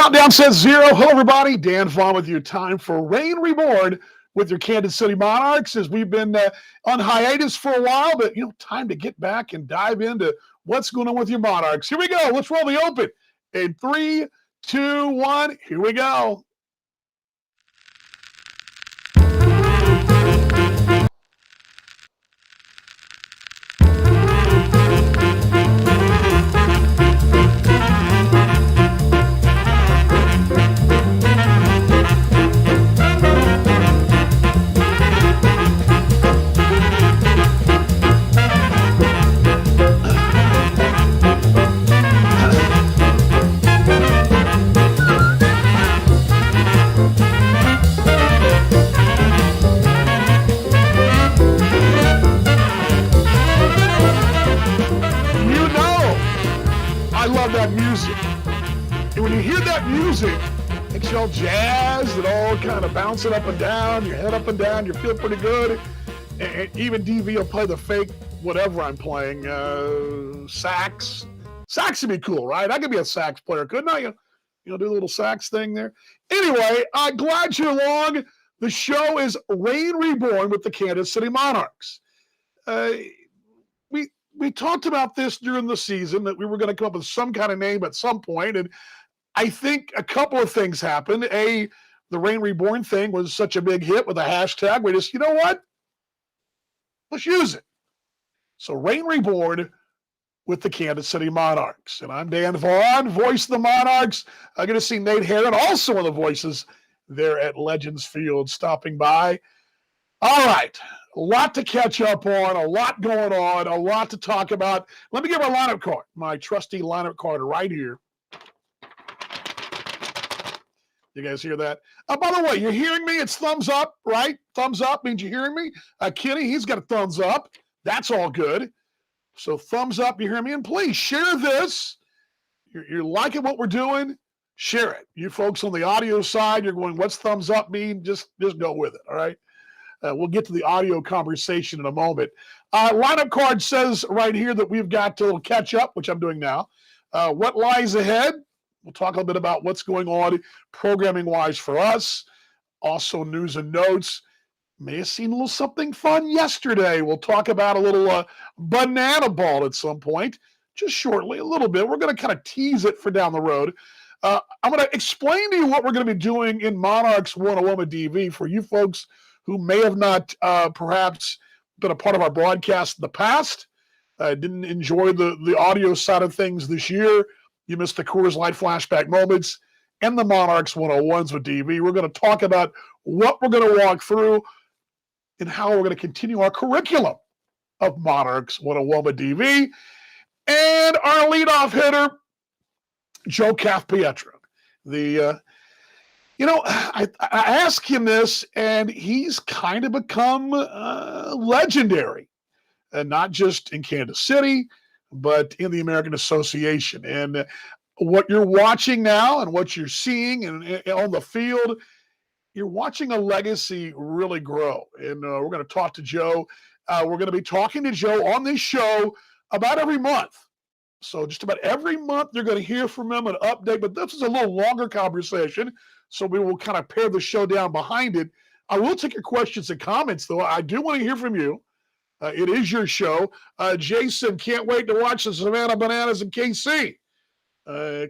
Countdown says 0. Hello, everybody. Dan Vaughn with you. Time for Rain Reborn with your Kansas City Monarchs as we've been on hiatus for a while, but, time to get back and dive into what's going on with your Monarchs. Here we go. Let's roll the open. In 3, 2, 1, here we go. I love that music. And when you hear that music, it makes you all jazzed and all kind of bouncing up and down, your head up and down, you feel pretty good. And even DV will play the fake whatever I'm playing, sax. Sax would be cool, right? I could be a sax player, couldn't I? Do a little sax thing there. Anyway, glad you're along. The show is Rain Reborn with the Kansas City Monarchs. We talked about this during the season, that we were going to come up with some kind of name at some point, and I think a couple of things happened. The Rain Reborn thing was such a big hit with a hashtag. We just, let's use it. So Rain Reborn with the Kansas City Monarchs. And I'm Dan Vaughn, voice of the Monarchs. I'm going to see Nate Herron, also one of the voices there at Legends Field, stopping by. All right. A lot to catch up on, a lot going on, a lot to talk about. Let me get my lineup card, my trusty lineup card right here. You guys hear that? By the way, you're hearing me? It's thumbs up, right? Thumbs up means you're hearing me. Kenny, he's got a thumbs up. That's all good. So thumbs up, you hear me? And please share this. You're liking what we're doing? Share it. You folks on the audio side, you're going, what's thumbs up mean? Just go with it, all right? We'll get to the audio conversation in a moment. Lineup card says right here that we've got to catch up, which I'm doing now. What lies ahead? We'll talk a little bit about what's going on programming-wise for us. Also, news and notes. May have seen a little something fun yesterday. We'll talk about a little banana ball at some point, just shortly, a little bit. We're going to kind of tease it for down the road. I'm going to explain to you what we're going to be doing in Monarchs 101 with DV for you folks who may have not perhaps been a part of our broadcast in the past, didn't enjoy the audio side of things this year. You missed the Coors Light flashback moments and the Monarchs 101s with DV. We're going to talk about what we're going to walk through and how we're going to continue our curriculum of Monarchs 101 with DV. And our leadoff hitter, Joe Cathpietro. I asked him this, and he's kind of become legendary, and not just in Kansas City, but in the American Association. And what you're watching now and what you're seeing and on the field, you're watching a legacy really grow. And we're going to talk to Joe. We're going to be talking to Joe on this show about every month. So just about every month, you're going to hear from him, an update. But this is a little longer conversation, so we will kind of pare the show down behind it. I will take your questions and comments, though. I do want to hear from you. It is your show. Jason, can't wait to watch the Savannah Bananas in KC.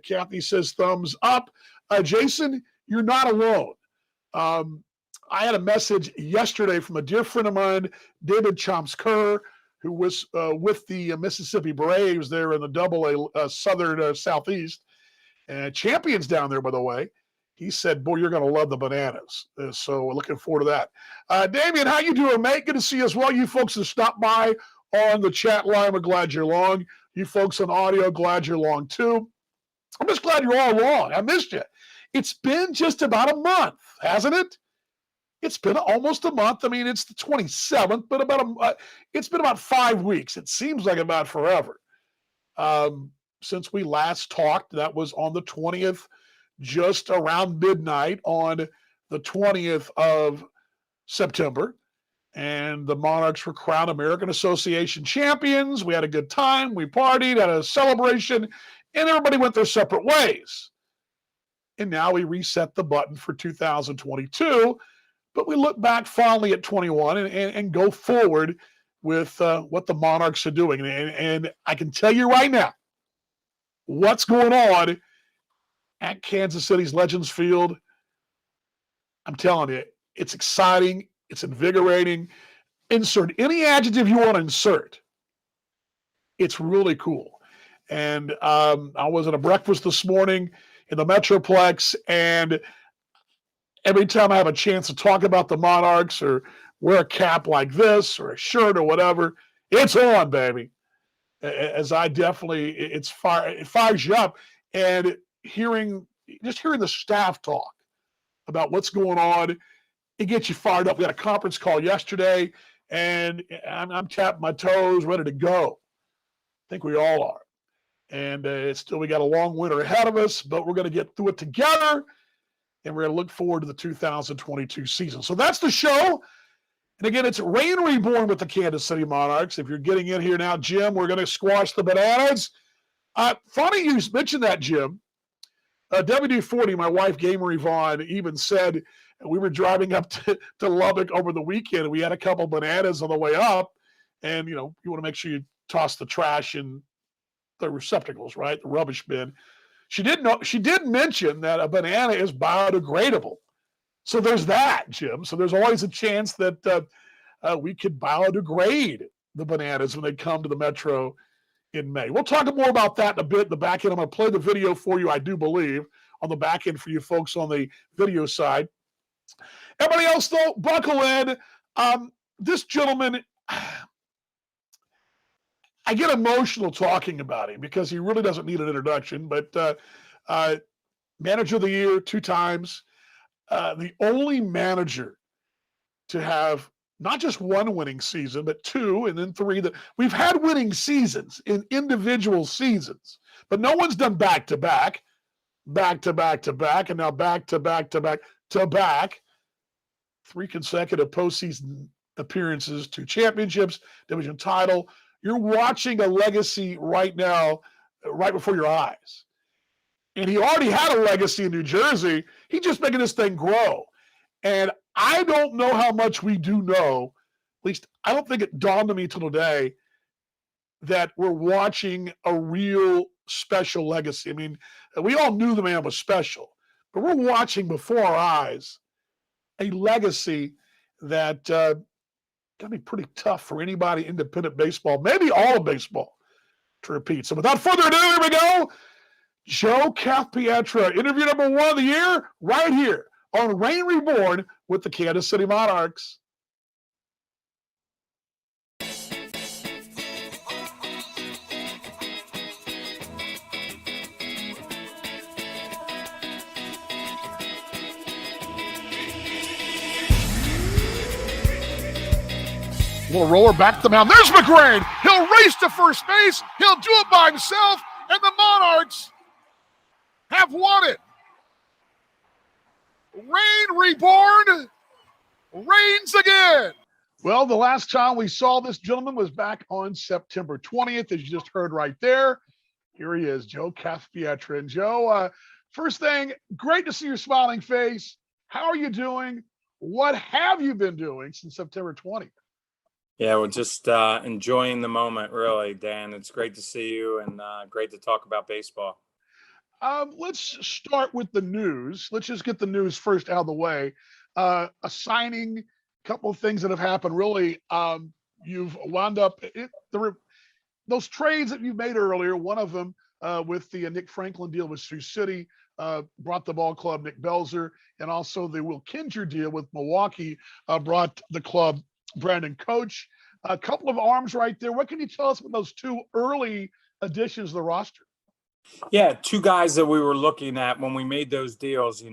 Kathy says thumbs up. Jason, you're not alone. I had a message yesterday from a dear friend of mine, David Chomps-Kerr, who was with the Mississippi Braves there in the Double-A Southern Southeast. Champions down there, by the way. He said, boy, you're going to love the Bananas. So looking forward to that. Damian, how you doing, mate? Good to see you as well. You folks that stopped by on the chat line, we're glad you're along. You folks on audio, glad you're along too. I'm just glad you're all along. I missed you. It's been just about a month, hasn't it? It's been almost a month. I mean, it's the 27th, but it's been about 5 weeks. It seems like about forever. Since we last talked, that was on the 20th, just around midnight on the 20th of September. And the Monarchs were crowned American Association champions. We had a good time. We partied, had a celebration, and everybody went their separate ways. and now we reset the button for 2022. But we look back fondly at 21 and go forward with what the Monarchs are doing. And I can tell you right now what's going on at Kansas City's Legends Field. I'm telling you, it's exciting. It's invigorating. Insert any adjective you want to insert. It's really cool. And I was at a breakfast this morning in the Metroplex, and every time I have a chance to talk about the Monarchs or wear a cap like this or a shirt or whatever, it's on, baby. As I definitely, it fires you up. And hearing the staff talk about what's going on, it gets you fired up. We had a conference call yesterday, and I'm tapping my toes, ready to go. I think we all are. And we got a long winter ahead of us, but we're going to get through it together, and we're going to look forward to the 2022 season. So that's the show. And again, it's Rain Reborn with the Kansas City Monarchs. If you're getting in here now, Jim, we're going to squash the bananas. Funny you mentioned that, Jim. WD-40, my wife, Gamery Vaughn, even said we were driving up to Lubbock over the weekend, and we had a couple bananas on the way up. And, you want to make sure you toss the trash in the receptacles, right? The rubbish bin. She did mention that a banana is biodegradable. So there's that, Jim. So there's always a chance that we could biodegrade the bananas when they come to the Metro in May. We'll talk more about that in a bit in the back end. I'm going to play the video for you, I do believe, on the back end for you folks on the video side. Everybody else, though, buckle in. This gentleman, I get emotional talking about him because he really doesn't need an introduction, but manager of the year 2 times, the only manager to have not just 1 winning season, but 2 and then 3. That we've had winning seasons in individual seasons, but no one's done back-to-back, back-to-back-to-back, and now back-to-back-to-back-to-back. 3 consecutive postseason appearances, 2 championships, division title. You're watching a legacy right now, right before your eyes. And he already had a legacy in New Jersey. He's just making this thing grow. And I don't know how much we do know, at least I don't think it dawned on me till today, that we're watching a real special legacy. I mean, we all knew the man was special, but we're watching before our eyes a legacy that going to be pretty tough for anybody independent baseball, maybe all of baseball, to repeat. So without further ado, here we go. Joe Cathpietra, interview number 1 of the year, right here on Rain Reborn with the Kansas City Monarchs. Little roller back to the mound. There's McGrain. He'll race to first base. He'll do it by himself, and the Monarchs have won it. Rain Reborn reigns again. Well, the last time we saw this gentleman was back on September 20th, as you just heard right there. Here he is, Joe Cathpietra. And Joe, first thing, great to see your smiling face. How are you doing? What have you been doing since September 20th? Yeah, we're just enjoying the moment, really, Dan. It's great to see you and great to talk about baseball. Let's start with the news. Let's just get the news first out of the way. A signing, a couple of things that have happened. Really, you've wound up those trades that you made earlier. One of them with the Nick Franklin deal with Sioux City brought the ball club Nick Belzer, and also the Will Kinger deal with Milwaukee brought the club Brandon Coach. A couple of arms right there. What can you tell us about those 2 early additions to the roster? Yeah, 2 guys that we were looking at when we made those deals,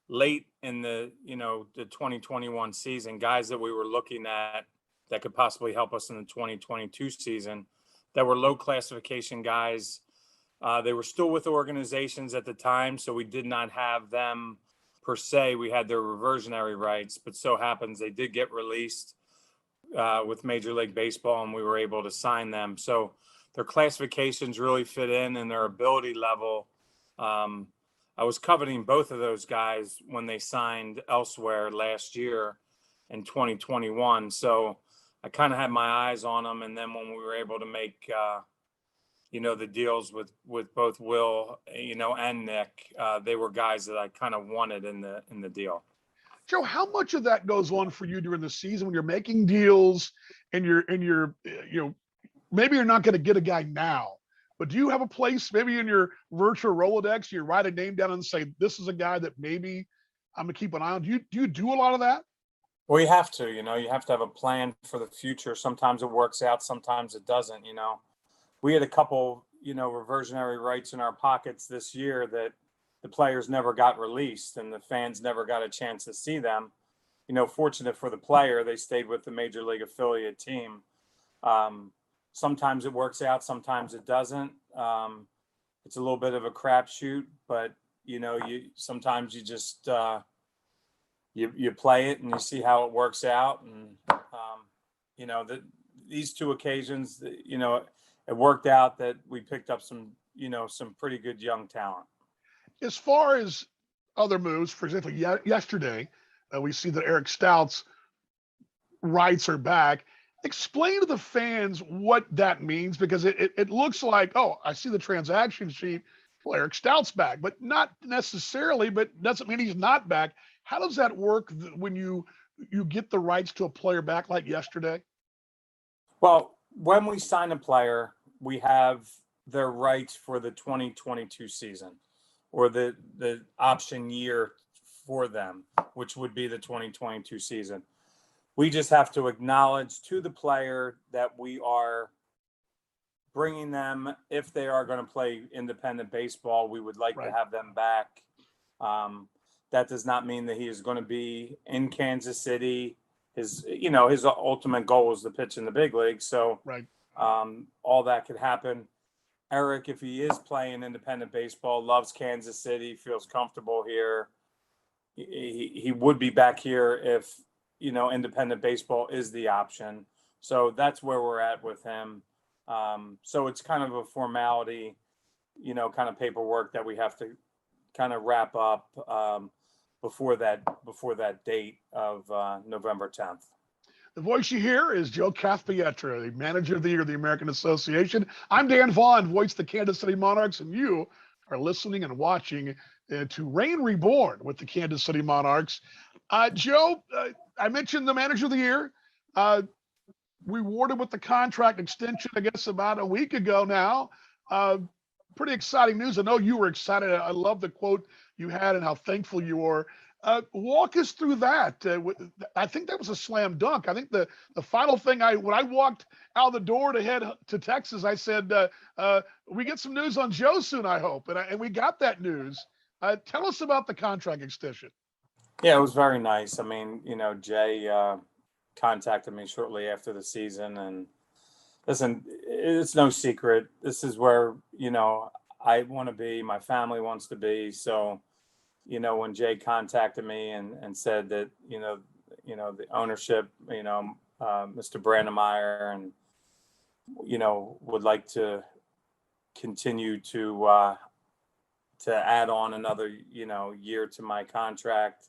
late in the 2021 season, guys that we were looking at that could possibly help us in the 2022 season that were low classification guys. They were still with organizations at the time, so we did not have them per se. We had their reversionary rights, but so happens they did get released with Major League Baseball, and we were able to sign them. So their classifications really fit in, and their ability level I was coveting both of those guys when they signed elsewhere last year in 2021. So I kind of had my eyes on them. And then when we were able to make, the deals with both Will, and Nick, they were guys that I kind of wanted in the deal. Joe, how much of that goes on for you during the season when you're making deals and you're maybe you're not going to get a guy now, but do you have a place maybe in your virtual Rolodex, you write a name down and say, this is a guy that maybe I'm gonna keep an eye on? Do you do a lot of that? Well, you have to, you have to have a plan for the future. Sometimes it works out, sometimes it doesn't. We had a couple, reversionary rights in our pockets this year that the players never got released and the fans never got a chance to see them. Fortunate for the player, they stayed with the major league affiliate team. Sometimes it works out, sometimes it doesn't. It's a little bit of a crapshoot, but sometimes you just you play it and you see how it works out. And these two occasions, it worked out that we picked up some pretty good young talent. As far as other moves, for example, yesterday we see that Eric Stout's rights are back. Explain to the fans what that means, because it looks like, oh, I see the transaction sheet. Well, Eric Stout's back, but not necessarily, but doesn't mean he's not back. How does that work when you get the rights to a player back like yesterday? Well, when we sign a player, we have their rights for the 2022 season or the option year for them, which would be the 2022 season. We just have to acknowledge to the player that we are bringing them, if they are going to play independent baseball, we would like to have them back. That does not mean that he is going to be in Kansas City. His ultimate goal is to pitch in the big league. So all that could happen. Eric, if he is playing independent baseball, loves Kansas City, feels comfortable here. He would be back here if, independent baseball is the option. So that's where we're at with him. So it's kind of a formality, kind of paperwork that we have to kind of wrap up before that date of November 10th. The voice you hear is Joe Cathpietra, the manager of the year of the American Association. I'm Dan Vaughn, voice of the Kansas City Monarchs, and you are listening and watching to Reign Reborn with the Kansas City Monarchs. Joe, I mentioned the manager of the year. Rewarded with the contract extension, I guess, about a week ago now. Pretty exciting news. I know you were excited. I love the quote you had and how thankful you are. Walk us through that. I think that was a slam dunk. I think the final thing when I walked out the door to head to Texas, I said, we get some news on Joe soon, I hope. And we got that news. Tell us about the contract extension. Yeah, it was very nice. I mean, Jay contacted me shortly after the season, and listen, it's no secret. This is where, I want to be, my family wants to be. So, when Jay contacted me and said that, the ownership, Mr. Brandemeyer and, would like to continue to add on another, year to my contract.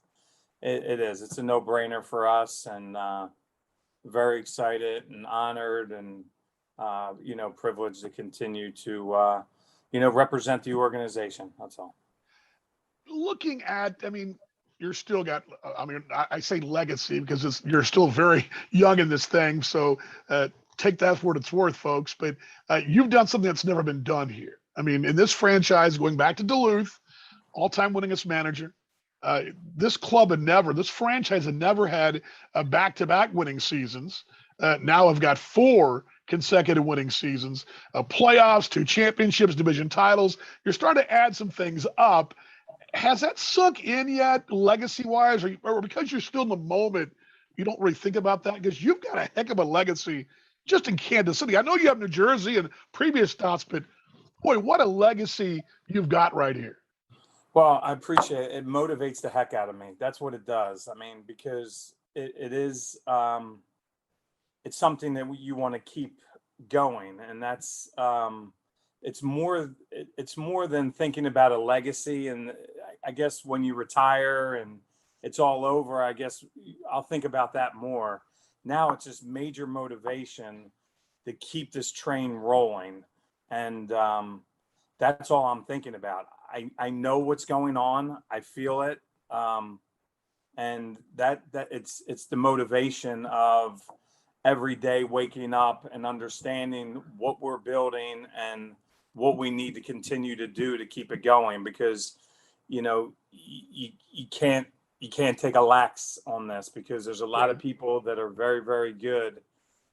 It's a no-brainer for us, and very excited and honored and, privileged to continue to, represent the organization. That's all. Looking at, you're still got, I say legacy because you're still very young in this thing. So take that for what it's worth, folks. But you've done something that's never been done here. In this franchise, going back to Duluth, all-time winningest manager. This franchise had never had back-to-back winning seasons. Now I've got 4 consecutive winning seasons, playoffs, 2 championships, division titles. You're starting to add some things up. Has that sunk in yet, legacy-wise, or because you're still in the moment, you don't really think about that? Because you've got a heck of a legacy just in Kansas City. I know you have New Jersey and previous stops, but boy, what a legacy you've got right here. Well, I appreciate it. It motivates the heck out of me. That's what it does. because it is, it's something that you want to keep going. And that's, it's more than thinking about a legacy. And I guess when you retire and it's all over, I guess I'll think about that more. Now it's just major motivation to keep this train rolling. And that's all I'm thinking about. I know what's going on. I feel it. And that it's the motivation of every day waking up and understanding what we're building and what we need to continue to do to keep it going, because you can't take a lax on this, because there's a lot of people that are very, very good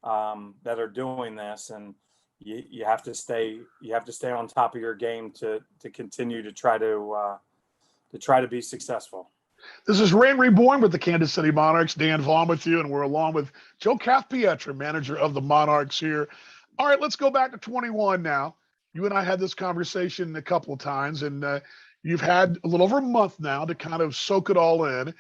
that are doing this, and you have to stay on top of your game to continue to try to be successful. This is Reborn with the Kansas City Monarchs. Dan Vaughn with you, and we're along with Joe Cathpietra, manager of the Monarchs here. All right, let's go back to 21 now. You and I had this conversation a couple of times, and you've had a little over a month now to kind of soak it all in.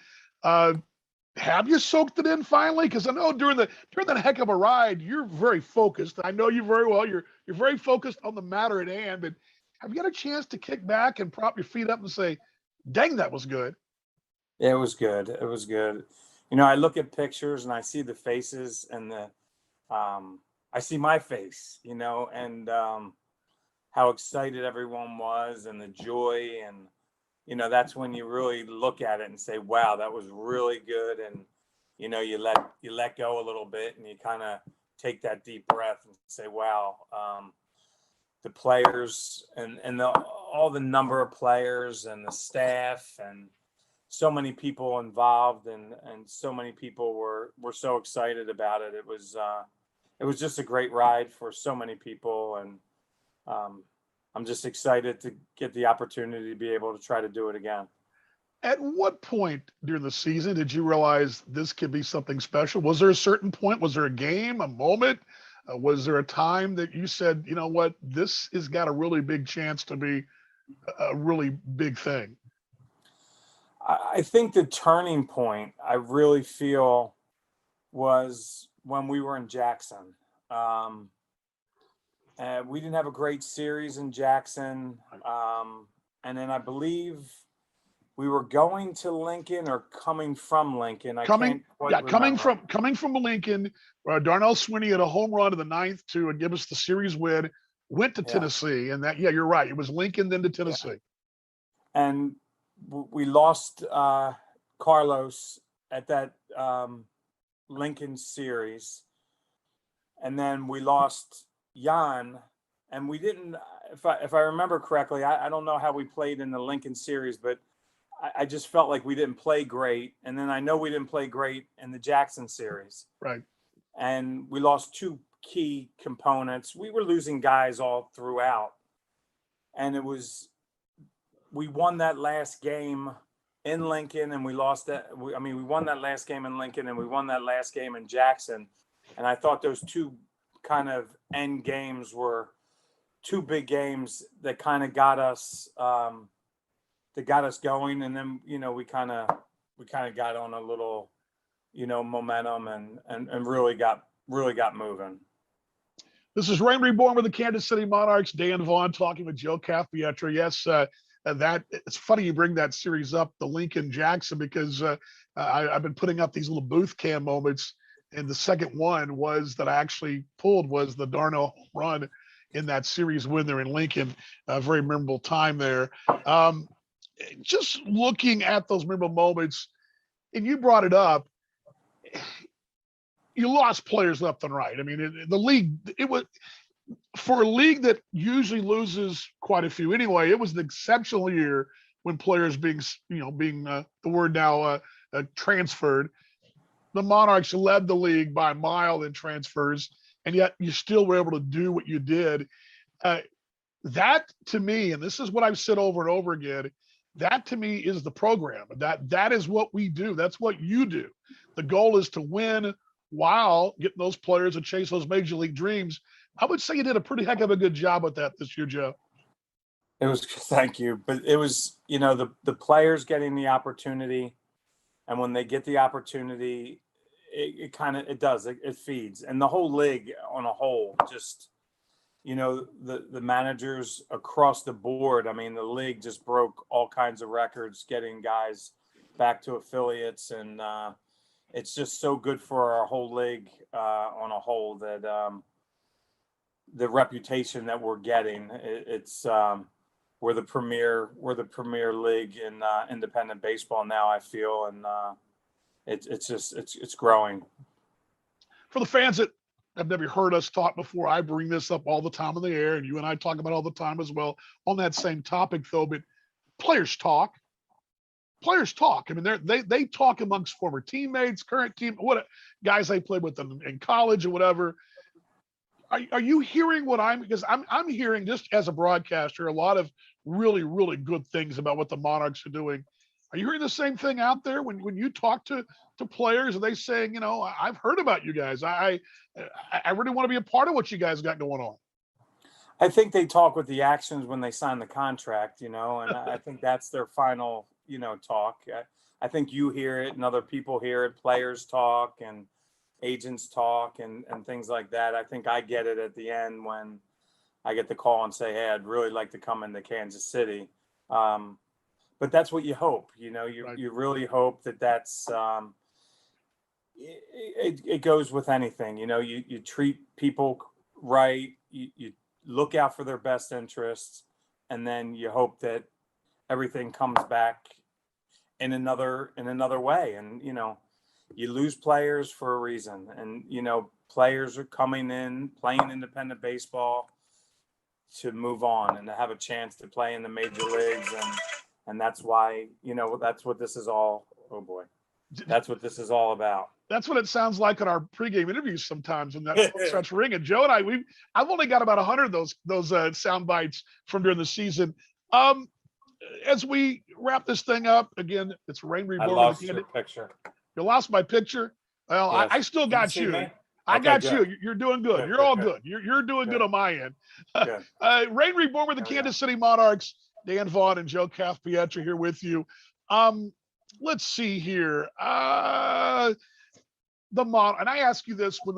Have you soaked it in finally? Because I know during that heck of a ride, you're very focused. I know you very well. You're very focused on the matter at hand. But have you had a chance to kick back and prop your feet up and say, "Dang, that was good"? Yeah, it was good. It was good. I look at pictures and I see the faces and I see my face, and how excited everyone was and the joy. And, that's when you really look at it and say, wow, that was really good. And, you let go a little bit and you kind of take that deep breath and say, wow, the players and all the number of players and the staff and so many people involved and so many people were so excited about it. It was just a great ride for so many people. And I'm just excited to get the opportunity to be able to try to do it again. At what point during the season did you realize this could be something special? Was there a certain point? Was there a game, a moment? Was there a time that you said, you know what, this has got a really big chance to be a really big thing? I think the turning point, I really feel, was when we were in Jackson. We didn't have a great series in Jackson. And then I believe we were going to Lincoln or coming from Lincoln. Can't quite remember. Coming from Lincoln, Darnell Swinney had a home run in the ninth to give us the series win. Went to Tennessee, and you're right. It was Lincoln, then to Tennessee. Yeah. And we lost Carlos at that Lincoln series, and then we lost Jan, and we didn't. If I remember correctly, I don't know how we played in the Lincoln series, but I just felt like we didn't play great. And then I know we didn't play great in the Jackson series. Right. And we lost two key components. We were losing guys all throughout. And we won that last game in Lincoln, and we lost that. We won that last game in Lincoln, and we won that last game in Jackson. And I thought those two kind of end games were two big games that kind of got us going. And then, we kind of got on a little, momentum and really got moving. This is Reborn with the Kansas City Monarchs. Dan Vaughn talking with Joe Cathpietra. Yes, that it's funny you bring that series up, the Lincoln Jackson, because I've been putting up these little booth cam moments, and the second one was that I actually pulled was the Darnell run in that series win there in Lincoln. A very memorable time there. Just looking at those memorable moments, and you brought it up, you lost players left and right. I mean, the league, it was for a league that usually loses quite a few anyway. It was an exceptional year when players being the word now transferred. The Monarchs led the league by a mile in transfers, and yet you still were able to do what you did. That to me, and this is what I've said over and over again, that to me is the program. That is what we do. That's what you do. The goal is to win while getting those players to chase those major league dreams. I would say you did a pretty heck of a good job with that this year, Joe. It was, thank you. But it was, the players getting the opportunity, and when they get the opportunity, it feeds. And the whole league on a whole, just the managers across the board. I mean, the league just broke all kinds of records, getting guys back to affiliates, and it's just so good for our whole league on a whole that the reputation that we're getting, it's we're the premier league in independent baseball now, I feel, and it's growing. For the fans that have never heard us talk before, I bring this up all the time in the air, and you and I talk about it all the time as well on that same topic, though. But players talk. Players talk. I mean, they talk amongst former teammates, current team, what guys they played with them in college or whatever. Are you hearing what because I'm hearing, just as a broadcaster, a lot of really, really good things about what the Monarchs are doing. Are you hearing the same thing out there when you talk to players? Are they saying, I've heard about you guys. I really want to be a part of what you guys got going on? I think they talk with the actions when they sign the contract, and I think that's their final, talk. I think you hear it and other people hear it, players talk and agents talk and things like that. I think I get it at the end when I get the call and say, hey, I'd really like to come into Kansas City. But that's what you hope, Right. You really hope that's it goes with anything, you treat people right, you look out for their best interests, and then you hope that everything comes back in another way. And, you lose players for a reason, and, players are coming in, playing independent baseball to move on and to have a chance to play in the major leagues. And that's why, that's what this is all. Oh boy. That's what this is all about. That's what it sounds like in our pregame interviews sometimes when that phone starts ringing. Joe and I've only got about 100 of those sound bites from during the season. As we wrap this thing up, again, it's Rain Reborn. I lost your picture. You lost my picture? Well, yes. I still got you. I got you. You're doing good. You're all good. You're doing good on my end. Rain Reborn with the Kansas City Monarchs. Dan Vaughn and Joe Caff-Pietra here with you. Let's see here. And I ask you this when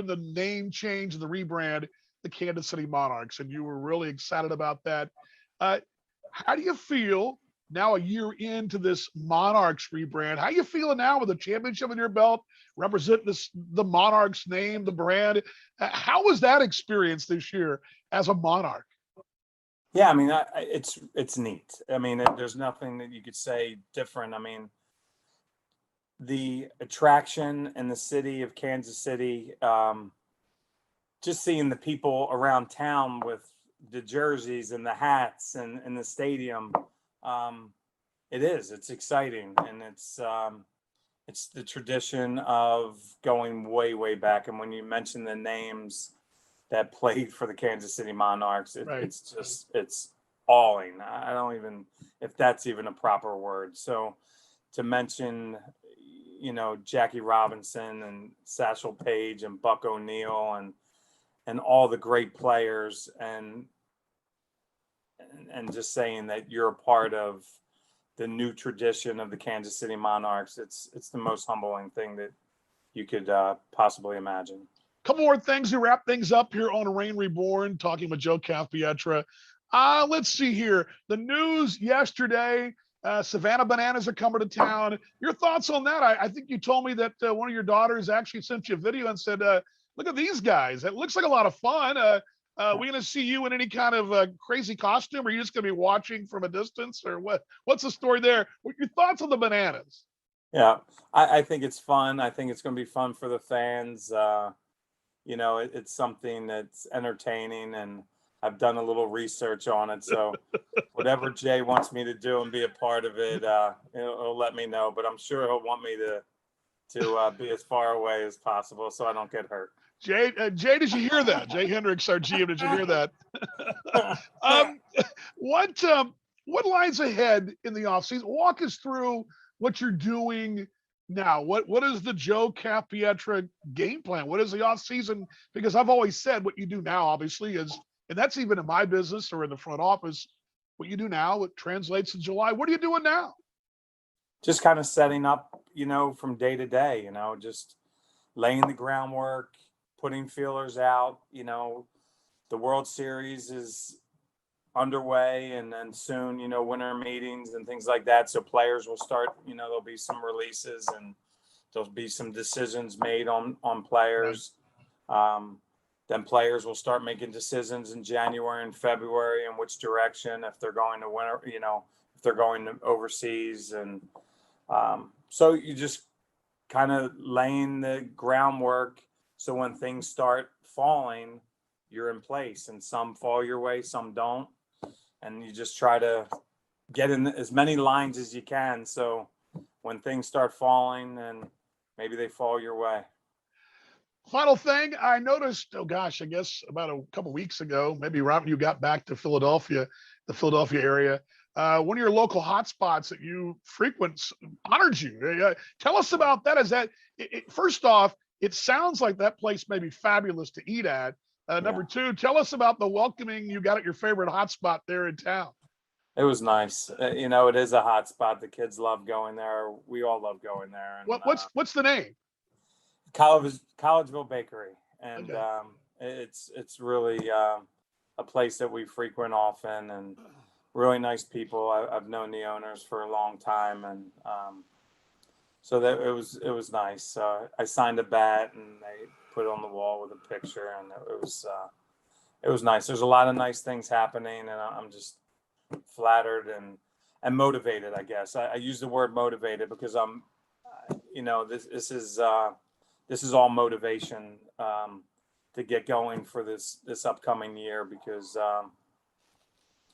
the name change and the rebrand, the Kansas City Monarchs, and you were really excited about that. How do you feel now, a year into this Monarchs rebrand? How you feeling now with the championship in your belt, representing the Monarchs name, the brand? How was that experience this year as a Monarch? Yeah, I mean, it's neat. I mean, there's nothing that you could say different. I mean, the attraction in the city of Kansas City, just seeing the people around town with the jerseys and the hats and the stadium, it's exciting, and it's the tradition of going way, way back. And when you mention the names that played for the Kansas City Monarchs, it's awing. I don't even, if that's even a proper word. So to mention, Jackie Robinson and Satchel Paige and Buck O'Neill and all the great players, and just saying that you're a part of the new tradition of the Kansas City Monarchs, it's the most humbling thing that you could possibly imagine. Couple more things to wrap things up here on Rain Reborn, talking with Joe Caff-Pietra. Let's see here. The news yesterday, Savannah Bananas are coming to town. Your thoughts on that? I think you told me that one of your daughters actually sent you a video and said, look at these guys. It looks like a lot of fun. We going to see you in any kind of crazy costume, or are you just going to be watching from a distance, or what? What's the story there? What your thoughts on the Bananas? Yeah, I think it's fun. I think it's going to be fun for the fans. It's something that's entertaining, and I've done a little research on it. So whatever Jay wants me to do and be a part of it, he'll let me know. But I'm sure he'll want me to be as far away as possible so I don't get hurt. Jay, did you hear that? Jay Hendricks, our GM, did you hear that? What lies ahead in the offseason? Walk us through what you're doing now. What is the Joe Caff-Pietra game plan? What is the offseason? Because I've always said what you do now, obviously, is, and that's even in my business or in the front office, what you do now, it translates to July. What are you doing now? Just kind of setting up, from day to day, just laying the groundwork, putting feelers out, the World Series is underway, and then soon, winter meetings and things like that. So players will start, there'll be some releases, and there'll be some decisions made on players. Then players will start making decisions in January and February in which direction, if they're going to winter, if they're going to overseas. And so you just kind of laying the groundwork. So when things start falling, you're in place, and some fall your way, some don't. And you just try to get in as many lines as you can. So when things start falling, then maybe they fall your way. Final thing, I noticed, oh gosh, I guess about a couple weeks ago, maybe right when you got back to Philadelphia, the Philadelphia area, one of your local hotspots that you frequent honored you. Tell us about that. Is that, first off, it sounds like that place may be fabulous to eat at. Number two, tell us about the welcoming you got at your favorite hotspot there in town. It was nice. It is a hot spot. The kids love going there. We all love going there. And, what's the name? Collegeville Bakery, and Okay. it's really a place that we frequent often, and really nice people. I've known the owners for a long time, and so that it was nice. I signed a bat, and they put it on the wall with a picture, and it was nice. There's a lot of nice things happening, and I'm just flattered and motivated. I guess I use the word motivated because I'm, this is all motivation to get going for this upcoming year, because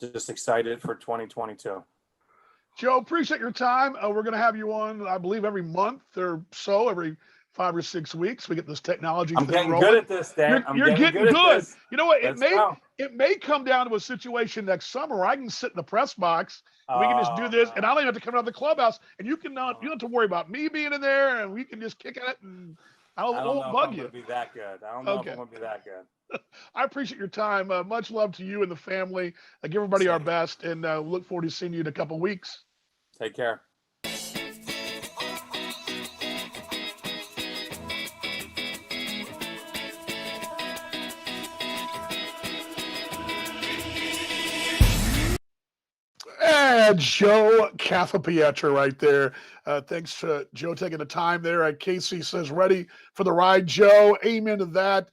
just excited for 2022. Joe, appreciate your time. We're going to have you on, I believe, every month or so, every 5 or 6 weeks. We get this technology I'm thing getting rolling. good at this, Dan. You're getting good. This. You know what? Go. It may come down to a situation next summer where I can sit in the press box and we can just do this, and I don't even have to come out of the clubhouse, and you don't have to worry about me being in there, and we can just kick at it, and I won't bug you. I don't know if I'm going to be that good. I don't know if I'm going to be that good. I appreciate your time. Much love to you and the family. Give everybody our best, and look forward to seeing you in a couple of weeks. Take care. Joe Cathapietra right there. Thanks to Joe taking the time there. Casey says, ready for the ride, Joe. Amen to that.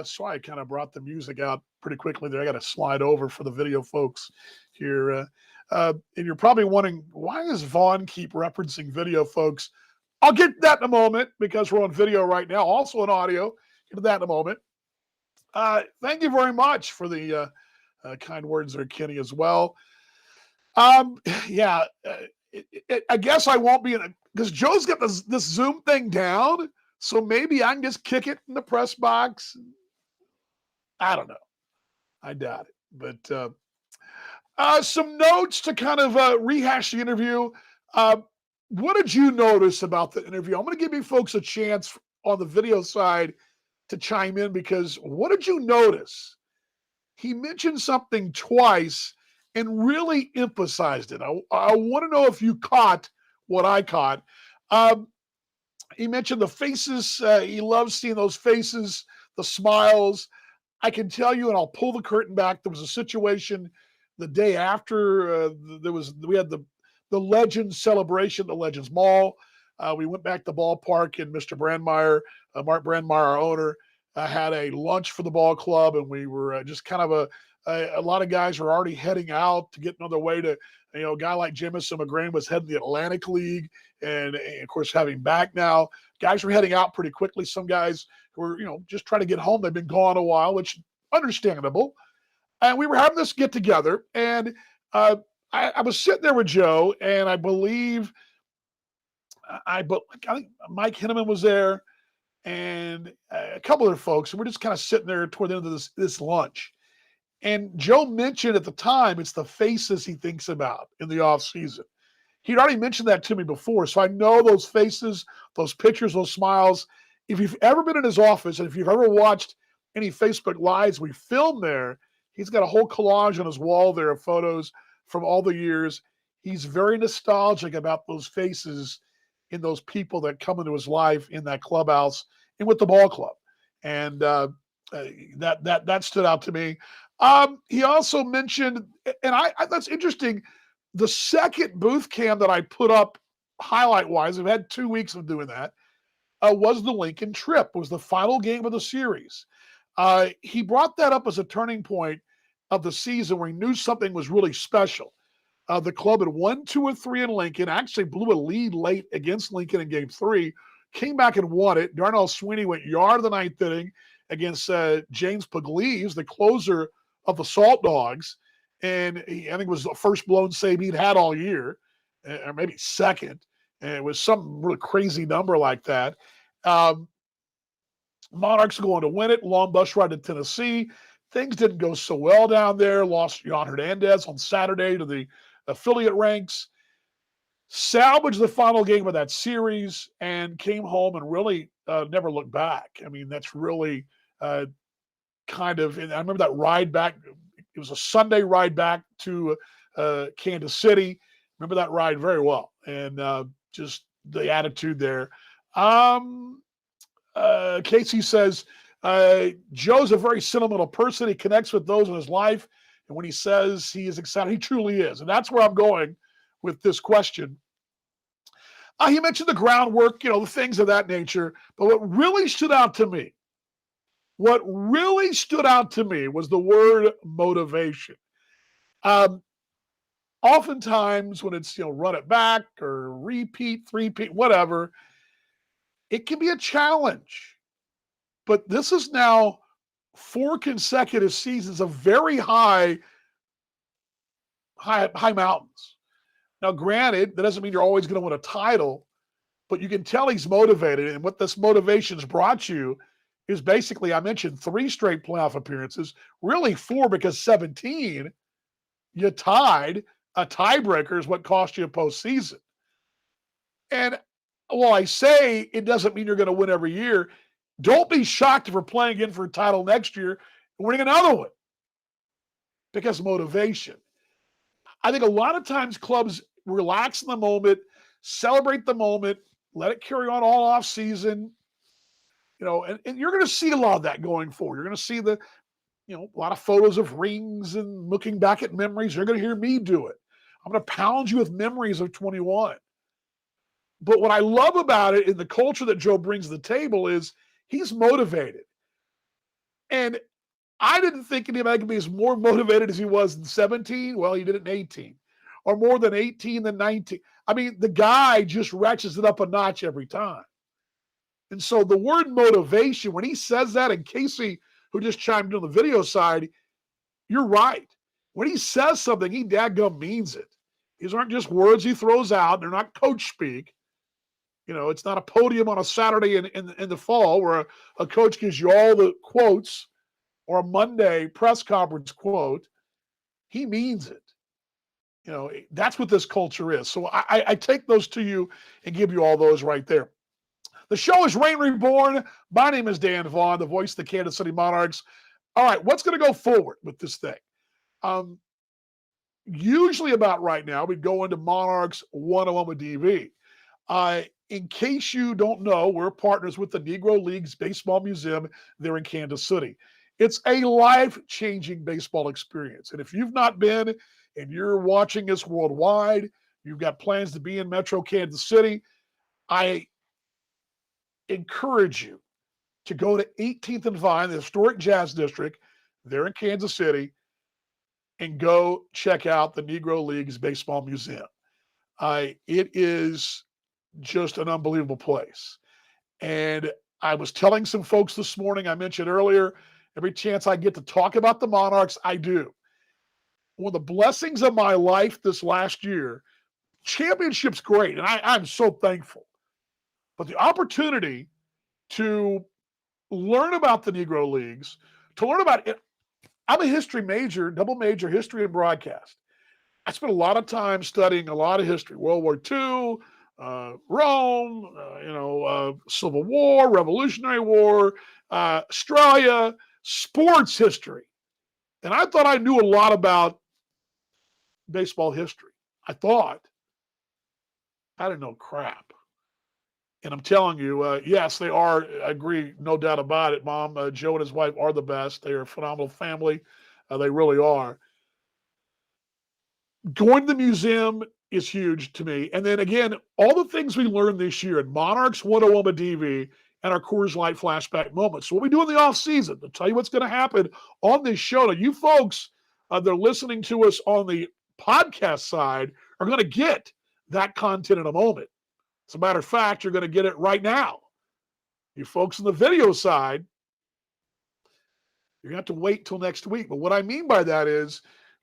So I kind of brought the music out pretty quickly there. I got to slide over for the video folks here. And you're probably wondering, why does Vaughn keep referencing video, folks? I'll get to that in a moment, because we're on video right now, also on audio. Get to that in a moment. Thank you very much for the kind words there, Kenny, as well. I guess I won't be in it because Joe's got this Zoom thing down, so maybe I can just kick it in the press box. I don't know. I doubt it. But some notes to kind of rehash the interview. What did you notice about the interview? I'm going to give you folks a chance on the video side to chime in, because what did you notice? He mentioned something twice and really emphasized it. I want to know if you caught what I caught. He mentioned the faces. He loves seeing those faces, the smiles. I can tell you, and I'll pull the curtain back, there was a situation the day after we had the Legends celebration, the Legends Mall. We went back to the ballpark, and Mr. Brandmeier, Mark Brandmeier, our owner, had a lunch for the ball club, and we were just kind of a lot of guys were already heading out to get on their way to, a guy like Jamison McGrain was heading the Atlantic League, and of course having back now, guys were heading out pretty quickly. Some guys who were, just trying to get home. They've been gone a while, which understandable. And we were having this get together, and I was sitting there with Joe, and I believe I think Mike Henneman was there, and a couple other folks. And we're just kind of sitting there toward the end of this lunch. And Joe mentioned at the time, it's the faces he thinks about in the off season. He'd already mentioned that to me before. So I know those faces, those pictures, those smiles. If you've ever been in his office, and if you've ever watched any Facebook Lives we filmed there, he's got a whole collage on his wall there of photos from all the years. He's very nostalgic about those faces in those people that come into his life in that clubhouse and with the ball club. And That stood out to me. He also mentioned, and I that's interesting. The second booth cam that I put up highlight wise, I've had 2 weeks of doing that. Was the Lincoln trip? Was the final game of the series? He brought that up as a turning point of the season where he knew something was really special. The club had won 2 or 3 in Lincoln, actually blew a lead late against Lincoln in game 3, came back and won it. Darnell Sweeney went yard of the ninth inning against James Pugliese, the closer of the Salt Dogs. And I think it was the first blown save he'd had all year, or maybe second. And it was some really crazy number like that. Um, Monarchs going to win it. Long bus ride to Tennessee. Things didn't go so well down there. Lost Jan Hernandez on Saturday to the affiliate ranks. Salvaged the final game of that series and came home and really never looked back. I mean, that's really kind of, and I remember that ride back. It was a Sunday ride back to Kansas City. Remember that ride very well. And just the attitude there. Casey says, Joe's a very sentimental person. He connects with those in his life. And when he says he is excited, he truly is. And that's where I'm going with this question. He mentioned the groundwork, the things of that nature. But what really stood out to me was the word motivation. Oftentimes when it's, run it back or repeat, three-peat, whatever, it can be a challenge. But this is now 4 consecutive seasons of very high mountains. Now, granted, that doesn't mean you're always going to win a title, but you can tell he's motivated. And what this motivation's brought you is basically, I mentioned 3 straight playoff appearances, really 4 because 17, you tied. A tiebreaker is what cost you a postseason. And while I say it doesn't mean you're going to win every year, don't be shocked if we're playing again for a title next year and winning another one. Because motivation. I think a lot of times clubs relax in the moment, celebrate the moment, let it carry on all off season. And you're going to see a lot of that going forward. You're going to see a lot of photos of rings and looking back at memories. You're going to hear me do it. I'm going to pound you with memories of 21. But what I love about it in the culture that Joe brings to the table is he's motivated. And I didn't think anybody could be as more motivated as he was in 17. Well, he did it in 18. Or more than 18 than 19. I mean, the guy just ratchets it up a notch every time. And so the word motivation, when he says that, and Casey, who just chimed in on the video side, you're right. When he says something, he dadgum means it. These aren't just words he throws out. They're not coach speak. It's not a podium on a Saturday in the fall where a coach gives you all the quotes or a Monday press conference quote. He means it. That's what this culture is. So I take those to you and give you all those right there. The show is Reign Reborn. My name is Dan Vaughn, the voice of the Kansas City Monarchs. All right, what's going to go forward with this thing? Usually about right now, we go into Monarchs 101 with DV. In case you don't know, we're partners with the Negro Leagues Baseball Museum there in Kansas City. It's a life-changing baseball experience. And if you've not been and you're watching this worldwide, you've got plans to be in Metro Kansas City, I encourage you to go to 18th and Vine, the historic Jazz District there in Kansas City, and go check out the Negro Leagues Baseball Museum. It is just an unbelievable place. And I was telling some folks this morning, I mentioned earlier, every chance I get to talk about the Monarchs, I do. One of the blessings of my life this last year, championship's great, and I'm so thankful. But the opportunity to learn about the Negro Leagues, to learn about it, I'm a history major, double major, history and broadcast. I spent a lot of time studying a lot of history, World War II, Rome, Civil War, Revolutionary War, Australia, sports history. And I thought I knew a lot about baseball history. I thought I didn't know crap. And I'm telling you, yes, they are. I agree, no doubt about it, Mom. Joe and his wife are the best. They are a phenomenal family. They really are. Going to the museum is huge to me. And then again, all the things we learned this year in Monarchs 101 DV and our Coors Light flashback moments. So what we do in the off season to tell you what's going to happen on this show. Now, you folks that are listening to us on the podcast side are going to get that content in a moment. As a matter of fact, you're going to get it right now. You folks on the video side, you're going to have to wait till next week. But what I mean by that is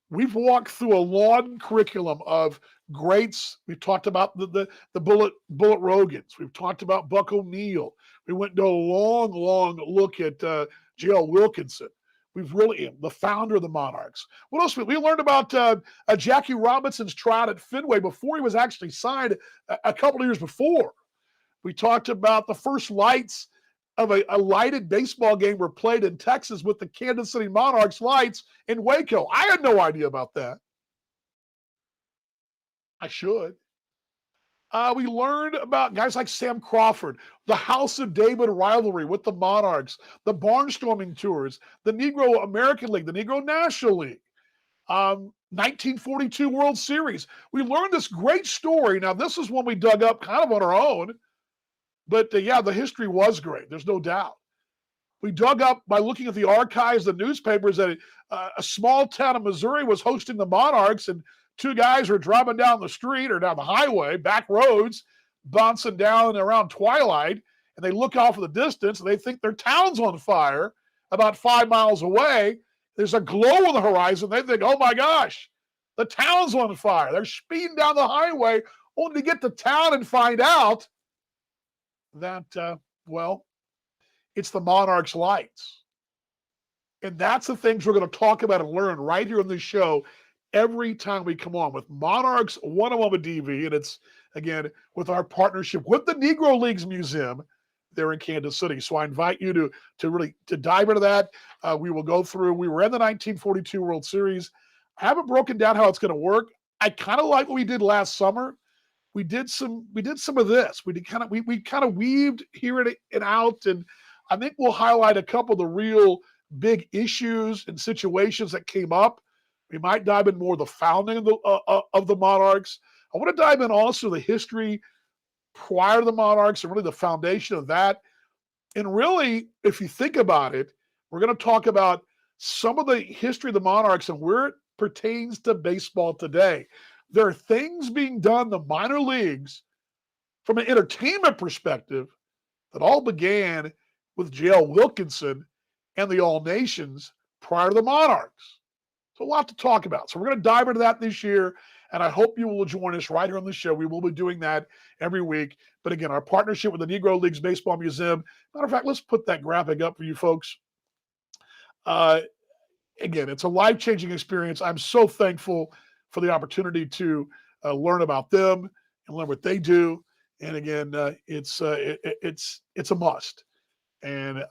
we've walked through a long curriculum of greats. We've talked about the Bullet Rogans. We've talked about Buck O'Neill. We went to a long look at J.L. Wilkinson. We've really, the founder of the Monarchs. What else? We learned about Jackie Robinson's tryout at Fenway before he was actually signed a couple of years before. We talked about the first lights of a lighted baseball game were played in Texas with the Kansas City Monarchs lights in Waco. I had no idea about that. I should. We learned about guys like Sam Crawford, the House of David rivalry with the Monarchs, the barnstorming tours, the Negro American League, the Negro National League, 1942 World Series. We learned this great story. Now, this is one we dug up kind of on our own, but yeah, the history was great. There's no doubt. We dug up by looking at the archives, the newspapers, that a small town in Missouri was hosting the Monarchs, and two guys were driving down the street or down the highway, back roads, bouncing down around twilight, and they look off in the distance, and they think their town's on fire about 5 miles away. There's a glow on the horizon. They think, oh, my gosh, the town's on fire. They're speeding down the highway only to get to town and find out that, well, it's the Monarchs lights. And that's the things we're going to talk about and learn right here on this show every time we come on with Monarchs 101 with DV. And it's, again, with our partnership with the Negro Leagues Museum there in Kansas City. So I invite you to really dive into that. We will go through. We were in the 1942 World Series. I haven't broken down how it's going to work. I kind of like what we did last summer. We did some of this. We kind of weaved here and out, and I think we'll highlight a couple of the real big issues and situations that came up. We might dive in more of the founding of the Monarchs. I want to dive in also the history prior to the Monarchs and really the foundation of that. And really, if you think about it, we're going to talk about some of the history of the Monarchs and where it pertains to baseball today. There are things being done in the minor leagues from an entertainment perspective that all began with J.L. Wilkinson and the All Nations prior to the Monarchs. So a lot to talk about. So we're going to dive into that this year, and I hope you will join us right here on the show. We will be doing that every week. But again, our partnership with the Negro Leagues Baseball Museum. Matter of fact, let's put that graphic up for you folks. Again, it's a life-changing experience. I'm so thankful for the opportunity to learn about them and learn what they do. And again, it's a must. And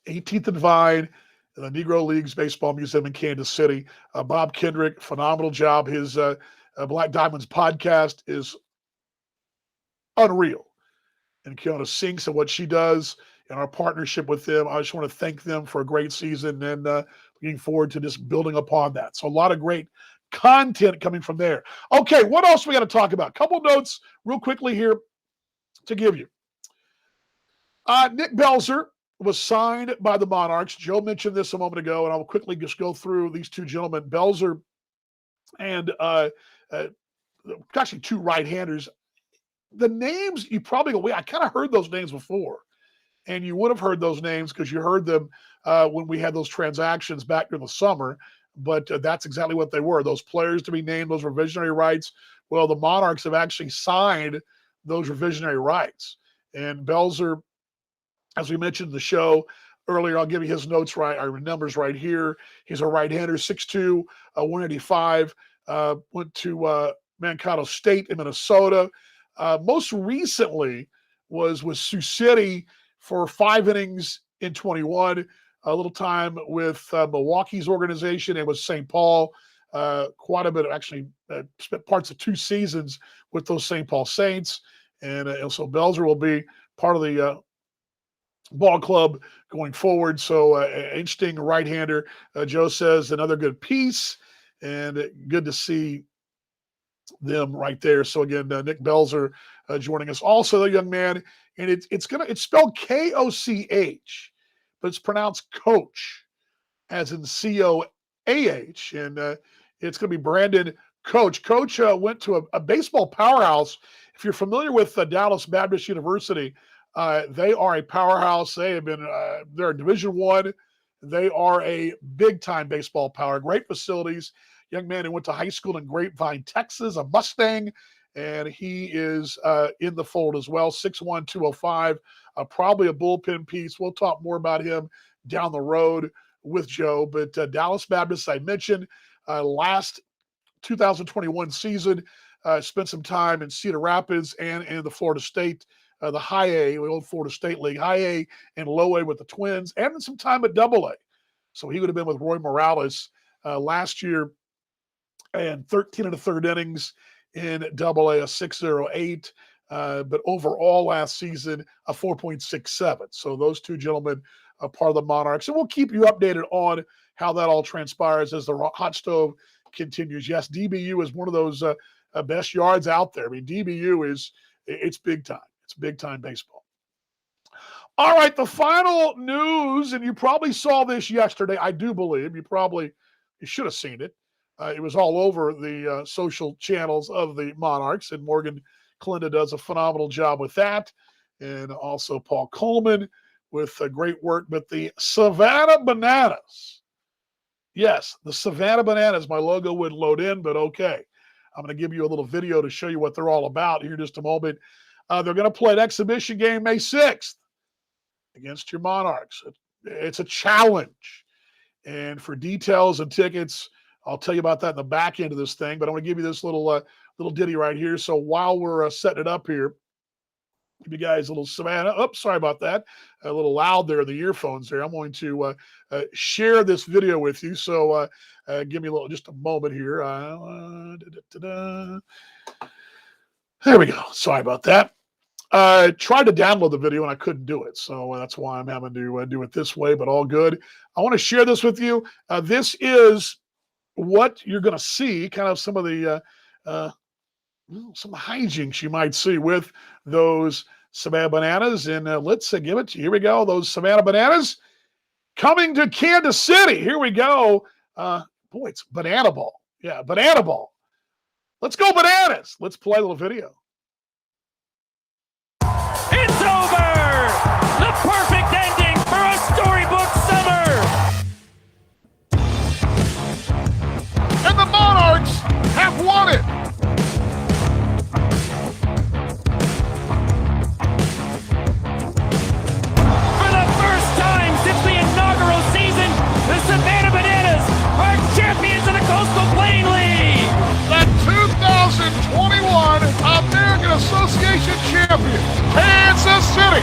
18th and Vine, the Negro Leagues Baseball Museum in Kansas City. Bob Kendrick, phenomenal job. His Black Diamonds podcast is unreal. And Kiana Sinks and what she does and our partnership with them. I just want to thank them for a great season and looking forward to just building upon that. So a lot of great content coming from there. Okay, what else we got to talk about? A couple notes real quickly here to give you. Nick Belzer was signed by the Monarchs. Joe mentioned this a moment ago, and I'll quickly just go through these two gentlemen, Belzer and actually two right-handers. The names, you probably go, wait, I kind of heard those names before. And you would have heard those names because you heard them when we had those transactions back during the summer. But that's exactly what they were. Those players to be named, those revisionary rights. Well, the Monarchs have actually signed those revisionary rights. And Belzer, as we mentioned in the show earlier, I'll give you his notes right, our numbers right here. He's a right-hander, 6'2", 185, went to Mankato State in Minnesota. Most recently was with Sioux City for 5 innings in 21, a little time with Milwaukee's organization and with St. Paul. Quite a bit, actually spent parts of 2 seasons with those St. Paul Saints. And so Belzer will be part of the ball club going forward. So interesting right-hander. Joe says another good piece, and good to see them right there. So again, Nick Belzer joining us. Also, the young man, and it's spelled Koch, but it's pronounced Coach, as in Coah, and it's going to be Brandon Coach. Coach went to a baseball powerhouse. If you're familiar with Dallas Baptist University, they are a powerhouse. They have been they're Division I. They are a big time baseball power. Great facilities. Young man who went to high school in Grapevine, Texas, a Mustang, and he is in the fold as well. 6'1", 205, probably a bullpen piece. We'll talk more about him down the road with Joe. But Dallas Baptist, I mentioned, last 2021 season, spent some time in Cedar Rapids and in the Florida State, the High A, the old Florida State League, High A and Low A with the Twins, and some time at Double A. So he would have been with Roy Morales last year, and 13 and a third innings in Double A, a 6.08. But overall last season, a 4.67. So those two gentlemen are part of the Monarchs. And we'll keep you updated on how that all transpires as the hot stove continues. Yes, DBU is one of those best yards out there. I mean, DBU it's big time. It's big time baseball. All right, the final news, and you probably saw this yesterday, I do believe. You should have seen it. It was all over the social channels of the Monarchs, and Morgan Kalinda does a phenomenal job with that. And also Paul Coleman with great work. But the Savannah Bananas. Yes, the Savannah Bananas. My logo would load in, but okay. I'm going to give you a little video to show you what they're all about here in just a moment. They're going to play an exhibition game May 6th against your Monarchs. It's a challenge. And for details and tickets, I'll tell you about that in the back end of this thing, but I'm going to give you this little ditty right here. So while we're setting it up here, give you guys a little Savannah. Oh, sorry about that. A little loud there, the earphones there. I'm going to share this video with you. So give me just a moment here. There we go. Sorry about that. I tried to download the video and I couldn't do it. So that's why I'm having to do it this way, but all good. I want to share this with you. This is what you're going to see, kind of some of the hijinks you might see with those Savannah Bananas. And let's give it to you. Here we go. Those Savannah Bananas coming to Kansas City. Here we go. Boy, it's Banana Ball. Yeah, Banana Ball. Let's go Bananas. Let's play a little video. It's over! The perfect ending for a storybook summer! And the Monarchs have won it! For the first time since the inaugural season, the Savannah Bananas are champions of the Coastal Plain League! The 2021 American Association champion, Kansas City!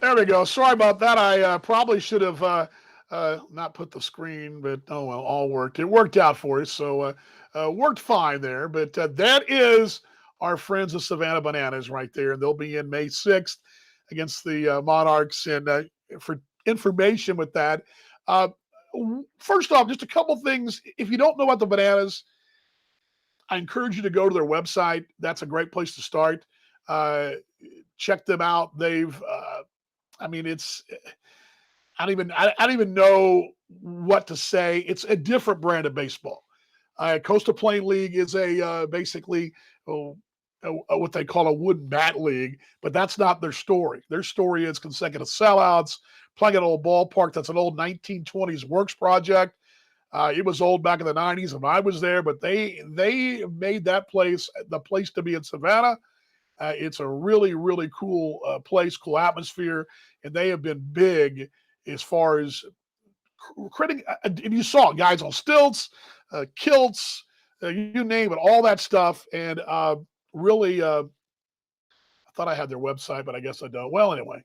There we go. Sorry about that. I probably should have not put the screen, but oh well, all worked. It worked out for us, so worked fine there. But that is our friends of Savannah Bananas right there, and they'll be in May 6th against the Monarchs. And for information with that, first off, just a couple things. If you don't know about the Bananas, I encourage you to go to their website. That's a great place to start. Check them out. They've I mean, I don't even know what to say. It's a different brand of baseball. Coastal Plain League is a basically what they call a wooden bat league, but that's not their story. Their story is consecutive sellouts, playing at an old ballpark. That's an old 1920s works project. It was old back in the 90s when I was there, but they made that place the place to be in Savannah. It's a really, really cool place, cool atmosphere, and they have been big as far as and you saw guys on stilts, kilts, you name it, all that stuff, and really, I thought I had their website, but I guess I don't. Well, anyway,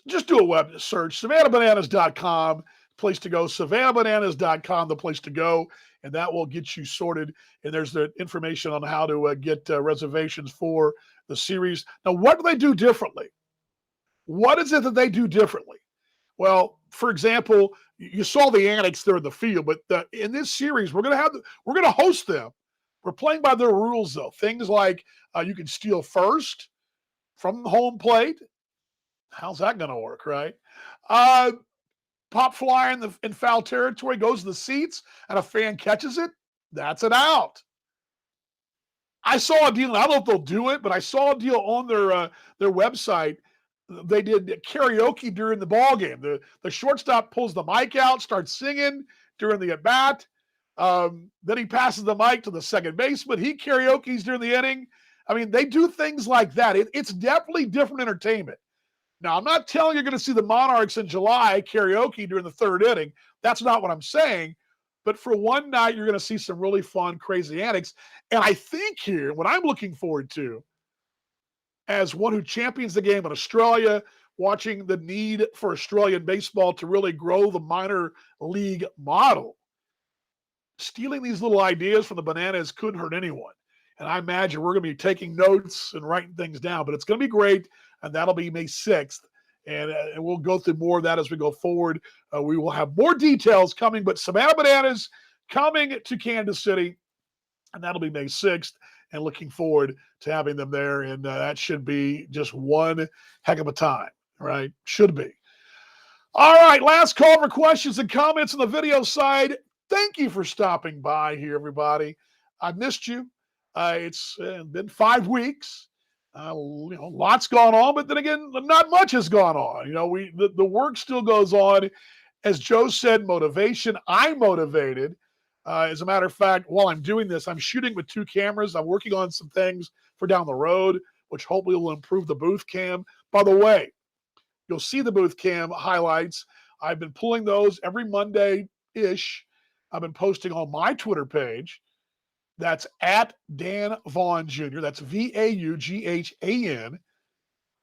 just do a web search, SavannahBananas.com, place to go, SavannahBananas.com, the place to go, and that will get you sorted. And there's the information on how to get reservations for the series. Now, what do they do differently? What is it that they do differently? Well, for example, you saw the annex there in the field, but in this series, we're going to host them. We're playing by their rules, though. Things like you can steal first from home plate. How's that going to work, right? Pop fly in foul territory, goes to the seats, and a fan catches it. That's an out. I saw a deal. I don't know if they'll do it, but I saw a deal on their website. They did karaoke during the ball game. The shortstop pulls the mic out, starts singing during the at bat. Then he passes the mic to the second baseman. He karaoke's during the inning. I mean, they do things like that. It's definitely different entertainment. Now, I'm not telling you you're going to see the Monarchs in July karaoke during the third inning. That's not what I'm saying. But for one night, you're going to see some really fun, crazy antics. And I think here, what I'm looking forward to, as one who champions the game in Australia, watching the need for Australian baseball to really grow the minor league model, stealing these little ideas from the Bananas couldn't hurt anyone. And I imagine we're going to be taking notes and writing things down, but it's going to be great. And that'll be May 6th. And we'll go through more of that as we go forward. We will have more details coming, but Savannah Bananas coming to Kansas City, and that'll be May 6th. And looking forward to having them there. And that should be just one heck of a time, right? Should be. All right, last call for questions and comments on the video side. Thank you for stopping by here, everybody. I missed you. It's been 5 weeks. Lots gone on, but then again, not much has gone on. The work still goes on. As Joe said, motivation. I'm motivated. As a matter of fact, while I'm doing this, I'm shooting with 2 cameras. I'm working on some things for down the road, which hopefully will improve the booth cam. By the way, you'll see the booth cam highlights. I've been pulling those every Monday-ish. I've been posting on my Twitter page. That's at Dan Vaughn Jr. That's VAUGHAN.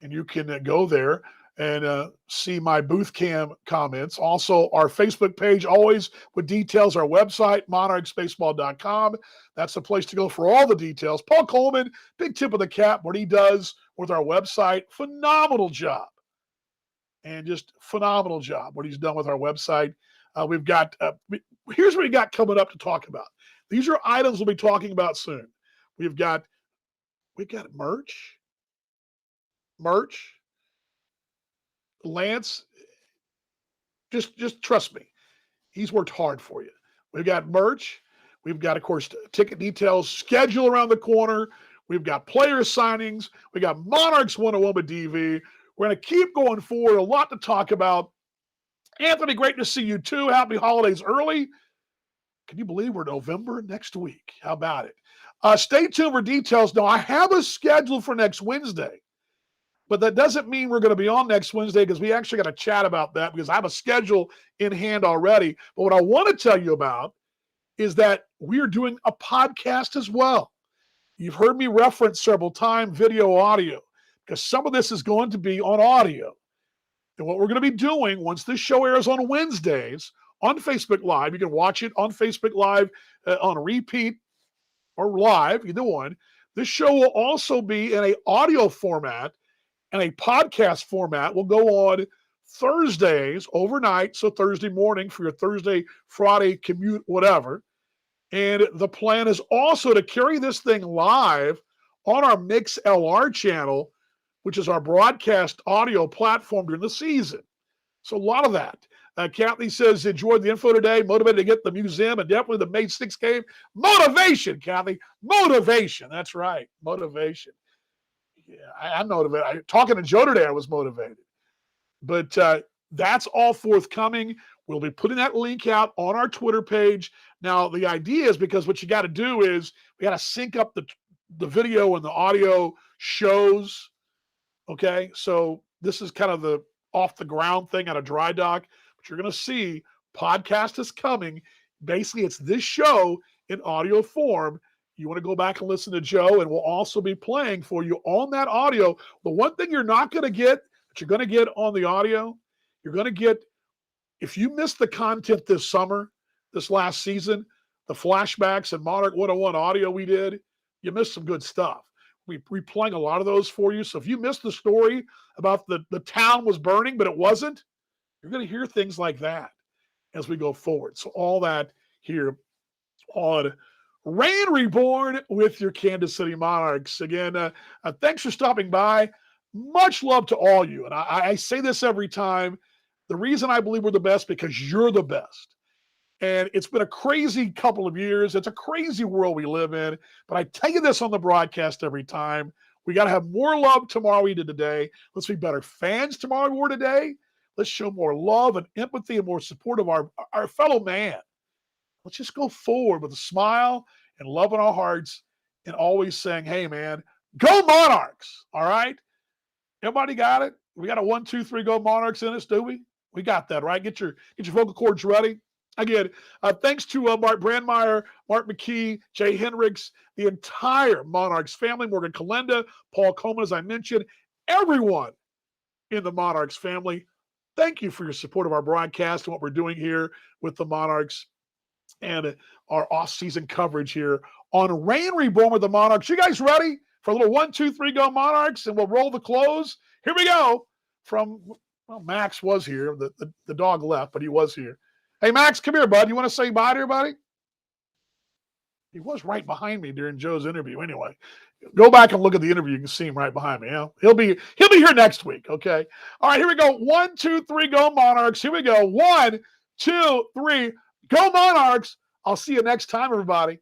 And you can go there and see my booth cam comments. Also, our Facebook page, always with details, our website, monarchsbaseball.com. That's the place to go for all the details. Paul Coleman, big tip of the cap, what he does with our website. Phenomenal job. And just phenomenal job, what he's done with our website. We've got, here's what we got coming up to talk about. These are items we'll be talking about soon. We've got merch. Lance, just trust me. He's worked hard for you. We've got merch. We've got, of course, ticket details, schedule around the corner. We've got player signings. We got Monarchs 101 with DV. We're going to keep going forward. A lot to talk about. Anthony, great to see you too. Happy holidays early. Can you believe we're November next week? How about it? Stay tuned for details. Now, I have a schedule for next Wednesday. But that doesn't mean we're going to be on next Wednesday, because we actually got to chat about that, because I have a schedule in hand already. But what I want to tell you about is that we're doing a podcast as well. You've heard me reference several times video, audio, because some of this is going to be on audio. And what we're going to be doing once this show airs on Wednesdays on Facebook Live, you can watch it on Facebook Live on repeat or live, either one. This show will also be in an audio format. And a podcast format will go on Thursdays overnight, so Thursday morning for your Thursday, Friday commute, whatever. And the plan is also to carry this thing live on our Mix LR channel, which is our broadcast audio platform during the season. So a lot of that. Kathy says, enjoyed the info today, motivated to get the museum and definitely the May 6th game. Motivation, Kathy. Motivation. That's right. Motivation. Yeah, I'm motivated. Talking to Joe today, I was motivated. But that's all forthcoming. We'll be putting that link out on our Twitter page. Now, the idea is because what you got to do is we got to sync up the video and the audio shows. Okay, so this is kind of the off the ground thing at a dry dock, but you're going to see podcast is coming. Basically, it's this show in audio form. You want to go back and listen to Joe, and we'll also be playing for you on that audio. The one thing you're not going to get, but you're going to get on the audio, you're going to get, if you missed the content this summer, this last season, the flashbacks and Monarch 101 audio we did, you missed some good stuff. We're playing a lot of those for you. So if you missed the story about the town was burning, but it wasn't, you're going to hear things like that as we go forward. So all that here on Reign Reborn with your Kansas City Monarchs. Again, thanks for stopping by. Much love to all you. And I say this every time. The reason I believe we're the best because you're the best. And it's been a crazy couple of years. It's a crazy world we live in. But I tell you this on the broadcast every time. We got to have more love tomorrow we did today. Let's be better fans tomorrow we were today. Let's show more love and empathy and more support of our fellow man. Let's just go forward with a smile and love in our hearts and always saying, hey, man, go Monarchs. All right? Everybody got it? We got a 1, 2, 3, go Monarchs in us, do we? We got that, right? Get your vocal cords ready. Again, thanks to Mark Brandmeier, Mark McKee, Jay Hendricks, the entire Monarchs family, Morgan Kalenda, Paul Coleman, as I mentioned, everyone in the Monarchs family. Thank you for your support of our broadcast and what we're doing here with the Monarchs and our off-season coverage here on Reign Reborn with the Monarchs. You guys ready for a little 1, 2, 3, go Monarchs? And we'll roll the close. Here we go. Max was here. The dog left, but he was here. Hey, Max, come here, bud. You want to say bye to everybody? He was right behind me during Joe's interview. Anyway, go back and look at the interview. You can see him right behind me. Yeah? He'll be here next week, okay? All right, here we go. 1, 2, 3, go Monarchs. Here we go. 1, 2, 3, go Monarchs. I'll see you next time, everybody.